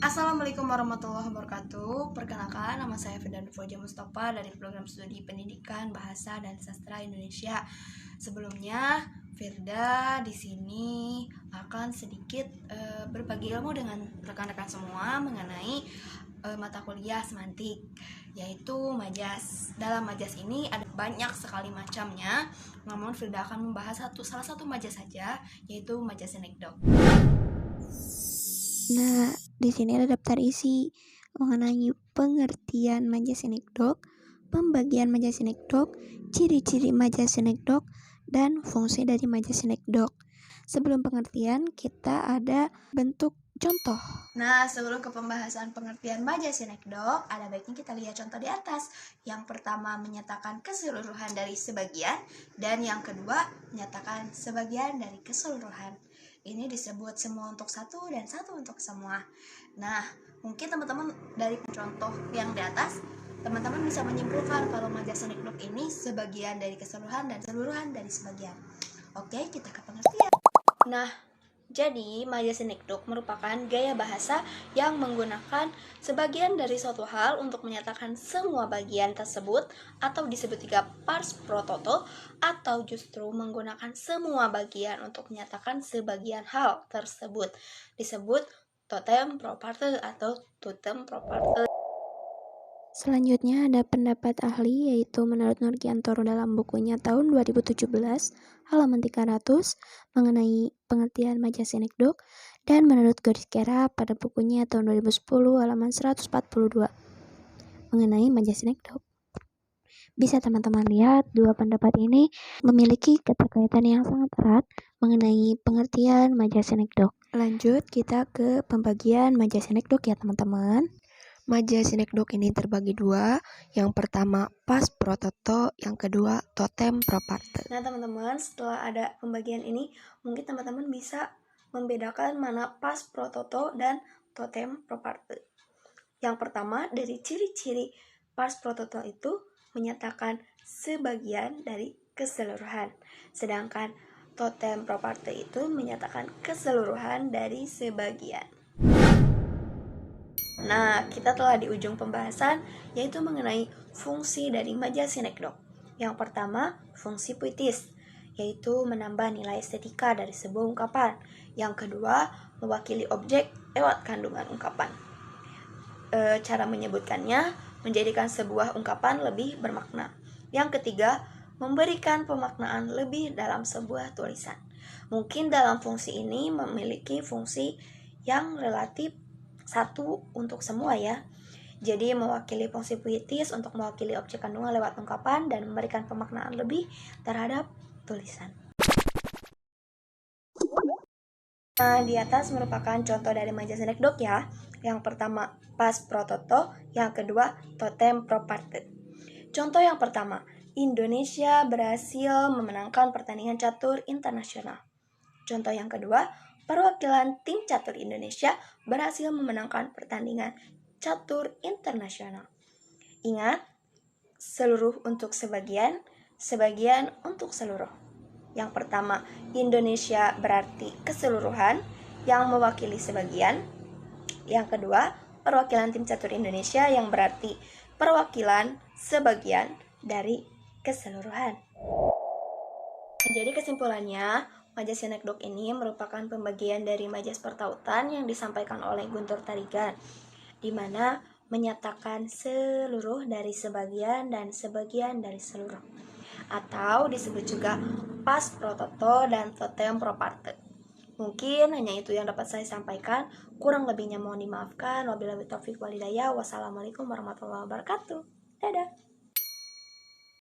Assalamualaikum warahmatullahi wabarakatuh. Perkenalkan, nama saya Firdan Fauja Mustafa dari Program Studi Pendidikan Bahasa dan Sastra Indonesia. Sebelumnya, Firda di sini akan sedikit berbagi ilmu dengan rekan-rekan semua mengenai mata kuliah semantik, yaitu majas. Dalam majas ini ada banyak sekali macamnya, namun Firda akan membahas salah satu majas saja, yaitu majas anekdot. Nah, di sini ada daftar isi mengenai pengertian majas anekdot, pembagian majas anekdot, ciri-ciri majas anekdot, dan fungsi dari majas anekdot. Sebelum pengertian, kita ada bentuk contoh. Nah, sebelum ke pembahasan pengertian majas anekdot, ada baiknya kita lihat contoh di atas. Yang pertama menyatakan keseluruhan dari sebagian, dan yang kedua menyatakan sebagian dari keseluruhan. Ini disebut semua untuk satu dan satu untuk semua. Nah, mungkin teman-teman dari contoh yang di atas, teman-teman bisa menyimpulkan kalau majas anekdot ini sebagian dari keseluruhan dan keseluruhan dari sebagian. Oke, kita ke pengertian. Nah, jadi, majas anekdot merupakan gaya bahasa yang menggunakan sebagian dari suatu hal untuk menyatakan semua bagian tersebut, atau disebut juga pars pro toto, atau justru menggunakan semua bagian untuk menyatakan sebagian hal tersebut, disebut totem pro parte atau totem pro parte. Selanjutnya ada pendapat ahli, yaitu menurut Nurgiantoro dalam bukunya tahun 2017 halaman 300 mengenai pengertian majas anekdot, dan menurut Goriskera pada bukunya tahun 2010 halaman 142 mengenai majas anekdot. Bisa teman-teman lihat, dua pendapat ini memiliki keterkaitan yang sangat erat mengenai pengertian majas anekdot. Lanjut kita ke pembagian majas anekdot ya teman-teman. Majas anekdot ini terbagi dua. Yang pertama pars pro toto, yang kedua totem pro parte. Nah teman-teman, setelah ada pembagian ini, mungkin teman-teman bisa membedakan mana pars pro toto dan totem pro parte. Yang pertama, dari ciri-ciri pars pro toto itu menyatakan sebagian dari keseluruhan, sedangkan totem pro parte itu menyatakan keseluruhan dari sebagian. Nah, kita telah di ujung pembahasan, yaitu mengenai fungsi dari majas anekdot. Yang pertama, fungsi puitis, yaitu menambah nilai estetika dari sebuah ungkapan. Yang kedua, mewakili objek lewat kandungan ungkapan. Cara menyebutkannya menjadikan sebuah ungkapan lebih bermakna. Yang ketiga, memberikan pemaknaan lebih dalam sebuah tulisan. Mungkin dalam fungsi ini memiliki fungsi yang relatif satu untuk semua ya. Jadi mewakili fungsi puitis untuk mewakili objek kandungan lewat ungkapan dan memberikan pemaknaan lebih terhadap tulisan. Nah, di atas merupakan contoh dari majas anekdot ya. Yang pertama pars pro toto, yang kedua totem pro parte. Contoh yang pertama, Indonesia berhasil memenangkan pertandingan catur internasional. Contoh yang kedua, perwakilan tim catur Indonesia berhasil memenangkan pertandingan catur internasional. Ingat, seluruh untuk sebagian, sebagian untuk seluruh. Yang pertama, Indonesia berarti keseluruhan yang mewakili sebagian. Yang kedua, perwakilan tim catur Indonesia yang berarti perwakilan sebagian dari keseluruhan. Jadi kesimpulannya, majas anekdot ini merupakan pembagian dari majas pertautan yang disampaikan oleh Guntur Tarigan, di mana menyatakan seluruh dari sebagian dan sebagian dari seluruh, atau disebut juga pars pro toto dan totem pro parte. Mungkin hanya itu yang dapat saya sampaikan, kurang lebihnya mohon dimaafkan. Wabillahi taufiq wal hidayah. Wassalamualaikum warahmatullahi wabarakatuh. Dadah.